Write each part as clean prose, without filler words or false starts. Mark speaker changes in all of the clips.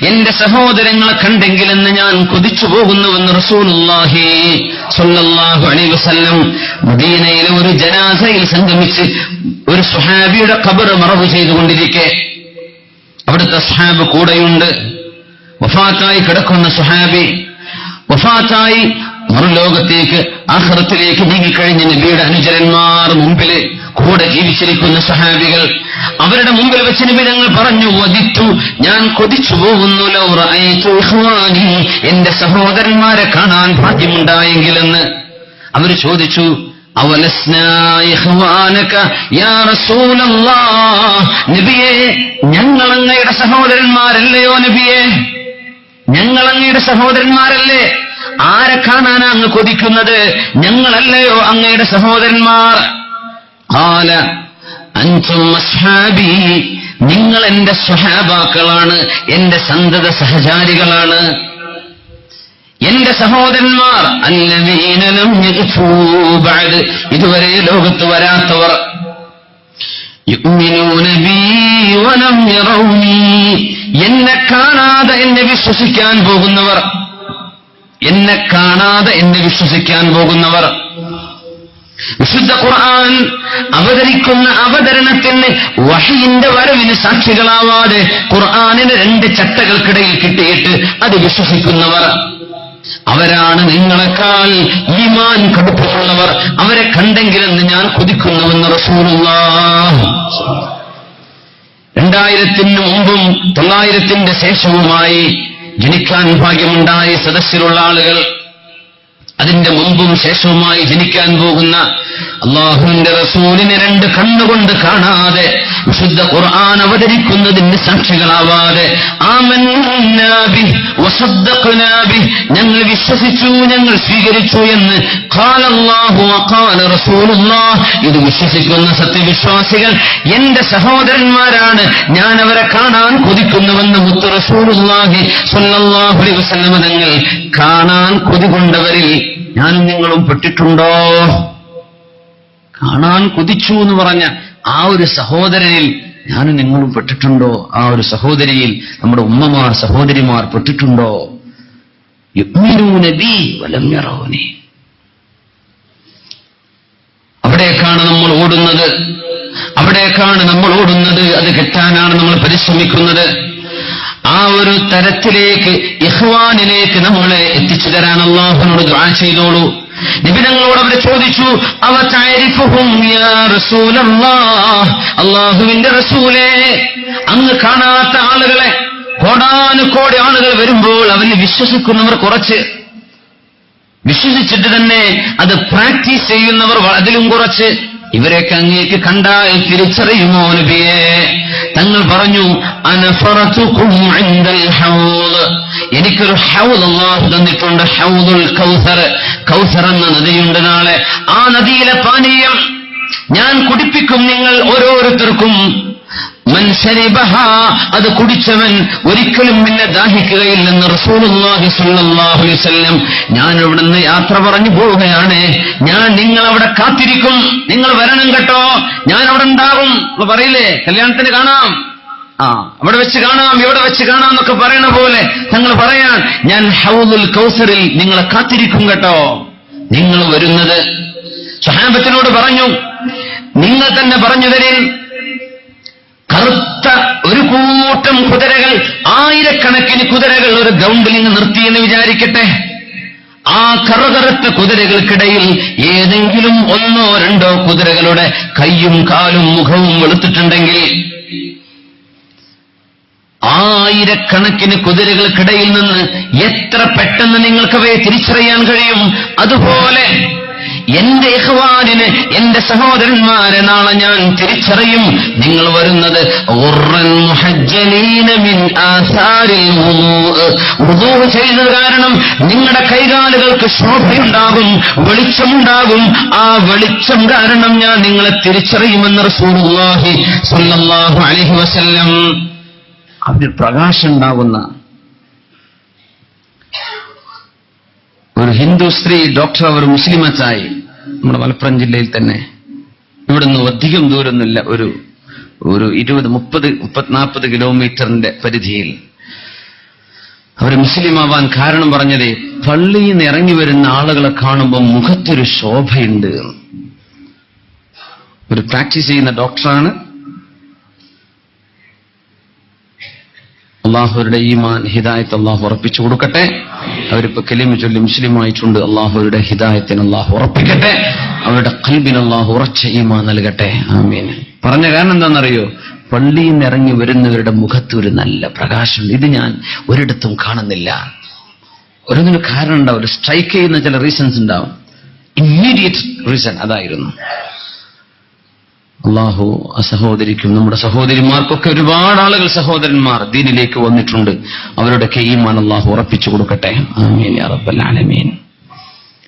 Speaker 1: എന്റെ സഹോദരങ്ങളെ കണ്ടെങ്കിലെന്ന് ഞാൻ കൊതിച്ചു പോകുന്നുവെന്ന് റസൂലുള്ളാഹി സ്വല്ലല്ലാഹു അലൈഹി വസല്ലം. മദീനയിലെ ഒരു ജനാസയിൽ സംഗമിച്ച് ഒരു സ്വഹാബിയുടെ ഖബർ മറവ് ചെയ്തുകൊണ്ടിരിക്കെ അവിടുത്തെ സ്വഹാബ് കൂടെയുണ്ട്. വഫാത്തായി കിടക്കുന്ന സ്വഹാബി വഫാത്തായി മറുലോകത്തേക്ക് ആഖിറത്തിലേക്ക് നീങ്ങിക്കഴിഞ്ഞ നബിയുടെ അനുചരന്മാർ മുമ്പില് കൂടെ ജീവിച്ചിരിക്കുന്ന സഹാബികൾ അവരുടെ മുമ്പിൽ വെച്ച് നബി ഞങ്ങൾ പറഞ്ഞു, വദിത്തു, ഞാൻ കൊതിച്ചു പോകുന്നു, ലൗ റഅയ്തു ഇഖ്വാനി, എന്റെ സഹോദരന്മാരെ കാണാൻ ഭാഗ്യമുണ്ടായെങ്കിലെന്ന്. അവർ ചോദിച്ചു, അവലസ്നാ ഇഖ്വാനക യാ റസൂലല്ലാഹ്, നബിയേ ഞങ്ങൾ അങ്ങയുടെ സഹോദരന്മാരല്ലയോ നബിയേ, ഞങ്ങൾ അങ്ങയുടെ സഹോദരന്മാരല്ലേ? ആരെ കാണാനാ അങ്ങ് കൊതിക്കുന്നത്? ഞങ്ങളല്ലയോ അങ്ങയുടെ സഹോദരന്മാർ? ഖാല അൻതും അസ്ഹാബി, നിങ്ങൾ എന്റെ സ്വഹാബാക്കളാണ്, എന്റെ സന്തത സഹചാരികളാണ്, എന്റെ സഹോദരന്മാർ. അല്ലദീന ലം യഗ്ഫൂ ബഅദ്, ഇതുവരെ ലോകത്ത് വരാത്തവർ. യുഅ്മിനൂന ബീ വലം യറൗനി, എന്നെ കാണാതെ എന്നെ വിശ്വസിക്കാൻ പോകുന്നവർ, എന്നെ കാണാതെ എന്നെ വിശ്വസിക്കാൻ പോകുന്നവർ. വിശുദ്ധ ഖുർആൻ അവതരിക്കുന്ന അവതരണത്തിന് വഹയിന്റെ വരവിന് സാക്ഷികളാവാതെ ഖുർആനിന് രണ്ട് ചട്ടകൾക്കിടയിൽ കിട്ടിയിട്ട് അത് വിശ്വസിക്കുന്നവർ, അവരാണ് നിങ്ങളെക്കാൾ ഈമാൻ കടുപ്പമുള്ളവർ. അവരെ കണ്ടെങ്കിലെന്ന് ഞാൻ കൊതിക്കുന്നുവെന്ന് റസൂലുള്ളാഹ്. 2000-ന് മുമ്പും 900-ന്റെ ശേഷവുമായി ജനിക്കാൻ ഭാഗ്യമുണ്ടായ സദസ്സിലുള്ള ആളുകൾ, അതിന്റെ മുമ്പും ശേഷവുമായി ജനിക്കാൻ പോകുന്ന അല്ലാഹുവിന്റെ റസൂലിനെ രണ്ട് കണ്ണുകൊണ്ട് കാണാതെ വിശുദ്ധ ഖുർആൻ അവതരിക്കുന്നതിന് സാക്ഷികളാവാതെ ആമന്നാ ബിഹി വസദ്ദഖ്നാ ബിഹി, ഞങ്ങൾ വിശ്വസിച്ചു, ഞങ്ങൾ സ്വീകരിച്ചു എന്ന് ഖാലല്ലാഹു വഖാല റസൂലുള്ളാഹ്, ഇത് വിശ്വസിക്കുന്ന സത്യവിശ്വാസികൾ എന്റെ സഹോദരന്മാരാണ്, ഞാൻ അവരെ കാണാൻ കൊതിക്കുന്നുവെന്ന് മുത്ത് റസൂലുള്ളാഹി സ്വല്ലല്ലാഹു അലൈഹി വസല്ലം തങ്ങൾ. കാണാൻ കൊതി കൊണ്ടവരിൽ ഞാനും നിങ്ങളും പെട്ടിട്ടുണ്ടോ? കാണാൻ കൊതിച്ചു എന്ന് പറഞ്ഞ ആ ഒരു സഹോദരനിൽ ഞാനും നിങ്ങളും പെട്ടിട്ടുണ്ടോ? ആ ഒരു സഹോദരിയിൽ നമ്മുടെ ഉമ്മമാർ സഹോദരിമാർ പെട്ടിട്ടുണ്ടോ? യുഅ്മിനൂന ബി വലം യറൗനി. അവിടേക്കാണ് നമ്മൾ ഓടുന്നത്, അവിടേക്കാണ് നമ്മൾ ഓടുന്നത്. അത് കിട്ടാനാണ് നമ്മൾ പരിശ്രമിക്കുന്നത്. ആ ഒരു തരത്തിലേക്ക് ഇഖ്വാനിലേക്ക് നമ്മളെ എത്തിച്ചു തരാൻ അല്ലാഹുവിനോട് ദുആ ചെയ്തോളൂ. നബി ഞങ്ങളോട് അവർ ചോദിച്ചു, അവ തഅരിഫുഹും യാ റസൂലല്ലാഹ്, അല്ലാഹുവിന്റെ റസൂലേ, അങ്ങ് കാണാത്ത ആളുകളെ കോടാനുകോടി ആളുകൾ വരുമ്പോൾ അവരിൽ വിശ്വസിക്കുന്നവർ കുറച്ച്, വിശ്വസിച്ചിട്ട് തന്നെ അത് പ്രാക്ടീസ് ചെയ്യുന്നവർ അതിലും കുറച്ച്. ഇവരെയൊക്കെ അങ്ങേക്ക് കണ്ടാൽ തിരിച്ചറിയുമോ നബിയേ? തങ്ങൾ പറഞ്ഞു, അനഫറതുകും ഇൻദൽ ഹൗദ്, എനിക്കൊരു ഹൗദ് അല്ലാഹു തന്നിട്ടുണ്ട്, ഹൗദുൽ കൗസർ. കൗസർ എന്ന നദിയുണ്ട് നാളെ. ആ നദിയിലെ പാനീയം ഞാൻ കുടിപ്പിക്കും നിങ്ങൾ ഓരോരുത്തർക്കും. മൻ ശരിബഹ, അത് കുടിച്ചവൻ ഒരിക്കലും പിന്നെ ദാഹിക്കുകയില്ലെന്ന് റസൂലുള്ളാഹി സ്വല്ലല്ലാഹു അലൈഹി വസല്ലം. ഞാൻ ഇവിടുന്ന് യാത്ര പറഞ്ഞു പോവുകയാണ്, ഞാൻ നിങ്ങളവിടെ കാത്തിരിക്കും, നിങ്ങൾ വരണം കേട്ടോ, ഞാൻ അവിടെ ഉണ്ടാകും. പറയില്ലേ കല്യാണത്തിന് കാണാം, അവിടെ വെച്ച് കാണാം, ഇവിടെ വെച്ച് കാണാം എന്നൊക്കെ പറയണ പോലെ തങ്ങൾ പറയാൻ, ഞാൻ ഹൗദുൽ കൗസറിൽ നിങ്ങളെ കാത്തിരിക്കും കേട്ടോ, നിങ്ങൾ വരുന്നത്. സ്വഹാബത്തിനോട് പറഞ്ഞു, നിങ്ങൾ തന്നെ പറഞ്ഞു തരീൻ, കറുത്ത ഒരു കൂട്ടം കുതിരകൾ, ആയിരക്കണക്കിന് കുതിരകൾ ഒരു ഗ്രൗണ്ടിൽ നിർത്തിയെന്ന് വിചാരിക്കട്ടെ. ആ കറുകറുത്ത കുതിരകൾക്കിടയിൽ ഏതെങ്കിലും ഒന്നോ രണ്ടോ കുതിരകളുടെ കയ്യും കാലും മുഖവും വെളുത്തിട്ടുണ്ടെങ്കിൽ ആയിരക്കണക്കിന് കുതിരകൾക്കിടയിൽ നിന്ന് എത്ര പെട്ടെന്ന് നിങ്ങൾക്കവയെ തിരിച്ചറിയാൻ കഴിയും? അതുപോലെ എന്റെ ഇഖ്വാനിന്, എന്റെ സഹോദരന്മാരെ നാളെ ഞാൻ തിരിച്ചറിയും. നിങ്ങൾ വരുന്നത് ഉർറൻ മുഹജ്ജലീന മിൻ ആസാരിൽ വുദൂ ചെയ്തത് കാരണം നിങ്ങളുടെ കൈകാലുകൾക്ക് ശോഭയുണ്ടാകും, വെളിച്ചമുണ്ടാകും. ആ വെളിച്ചം കാരണം ഞാൻ നിങ്ങളെ തിരിച്ചറിയുമെന്ന് റസൂലുള്ളാഹി സ്വല്ലല്ലാഹു അലൈഹി വസല്ലം. അതിൽ പ്രകാശം ഉണ്ടാകുന്ന ഒരു ഹിന്ദു സ്ത്രീ ഡോക്ടർ, അവർ മുസ്ലിമത്തായി, നമ്മുടെ മലപ്പുറം ജില്ലയിൽ തന്നെ, ഇവിടുന്ന് അധികം ദൂരമൊന്നുമില്ല, ഒരു 20-30-40 കിലോമീറ്ററിന്റെ പരിധിയിൽ. അവർ മുസ്ലിം ആവാൻ കാരണം പറഞ്ഞത് പള്ളിയിൽ നിന്ന് ഇറങ്ങി വരുന്ന ആളുകളെ കാണുമ്പോൾ മുഖത്തൊരു ശോഭയുണ്ട്. ഒരു പ്രാക്ടീസ് ചെയ്യുന്ന ഡോക്ടറാണ്. അള്ളാഹുരുടെ ഈമാൻ ഹിദായത്ത് അള്ളാഹു ഉറപ്പിച്ചു കൊടുക്കട്ടെ. അവരിപ്പോ കലിമ ചൊല്ലി മുസ്ലിമായിട്ടുണ്ട്. അള്ളാഹുരുടെ ഹിദായത്തിന് അള്ളാഹു ഉറപ്പിക്കട്ടെ. അവരുടെ ഖൽബിന് അള്ളാഹു ഉറച്ച ഈമാൻ നൽകട്ടെ. ആമീൻ. പറഞ്ഞ കാരണം എന്താണെന്നറിയോ? പള്ളിയിൽ നിന്ന് ഇറങ്ങി വരുന്നവരുടെ മുഖത്ത് ഒരു നല്ല പ്രകാശമുണ്ട്. ഇത് ഞാൻ ഒരിടത്തും കാണുന്നില്ല. ഓരോന്നിനും കാരണം ഉണ്ടാവും. ഒരു സ്ട്രൈക്ക് ചെയ്യുന്ന ചില റീസൺസ് ഉണ്ടാവും. ഇമ്മീഡിയറ്റ് റീസൺ അതായിരുന്നു. അള്ളാഹു ആ സഹോദരിക്കും നമ്മുടെ സഹോദരിമാർക്കൊക്കെ ഒരുപാട് ആളുകൾ സഹോദരന്മാർ ദീനിലേക്ക് വന്നിട്ടുണ്ട്. അവരുടെയൊക്കെ ഈമാൻ അള്ളാഹു ഉറപ്പിച്ചു കൊടുക്കട്ടെ. ആമീൻ യാ റബ്ബൽ ആലമീൻ.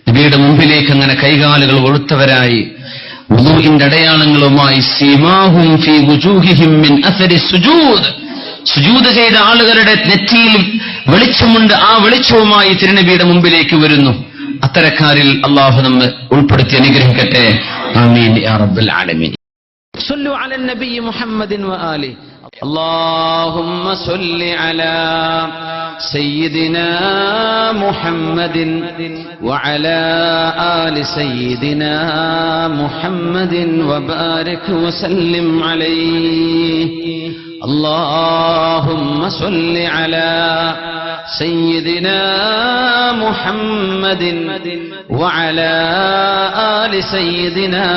Speaker 1: നബിയുടെ മുമ്പിലേക്ക് അങ്ങനെ കൈകാലുകൾ ഒഴുത്തവരായി വുദൂഇന്റെ അടയാളങ്ങളുമായി സീമാഹും ഫീ വുജൂഹിഹിം മിൻ അസരി സുജൂദ്, സുജൂദ് ചെയ്ത ആളുകളുടെ നെറ്റിയിൽ വെളിച്ചമുണ്ട്. ആ വെളിച്ചവുമായി തിരുനബിയുടെ മുമ്പിലേക്ക് വരുന്നു. അത്തരക്കാരിൽ അള്ളാഹു നമ്മെ ഉൾപ്പെടുത്തി അനുഗ്രഹിക്കട്ടെ. ആമീൻ യാ റബ്ബൽ ആലമീൻ. صلوا على النبي محمد وآله. اللهم صل على سيدنا محمد وعلى آل سيدنا محمد وبارك وسلم عليه. اللهم صل على سيدنا محمد وعلى آل سيدنا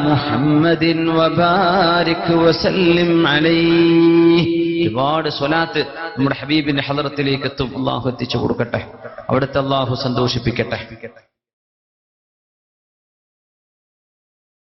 Speaker 1: محمد وبارك وسلم عليه. ഒരുപാട് സ്വലാത്ത് നമ്മുടെ ഹബീബിന്റെ ഹളറത്തിലേക്ക് എത്തും. അള്ളാഹു എത്തിച്ചു കൊടുക്കട്ടെ. അവിടുത്തെ അള്ളാഹു സന്തോഷിപ്പിക്കട്ടെ.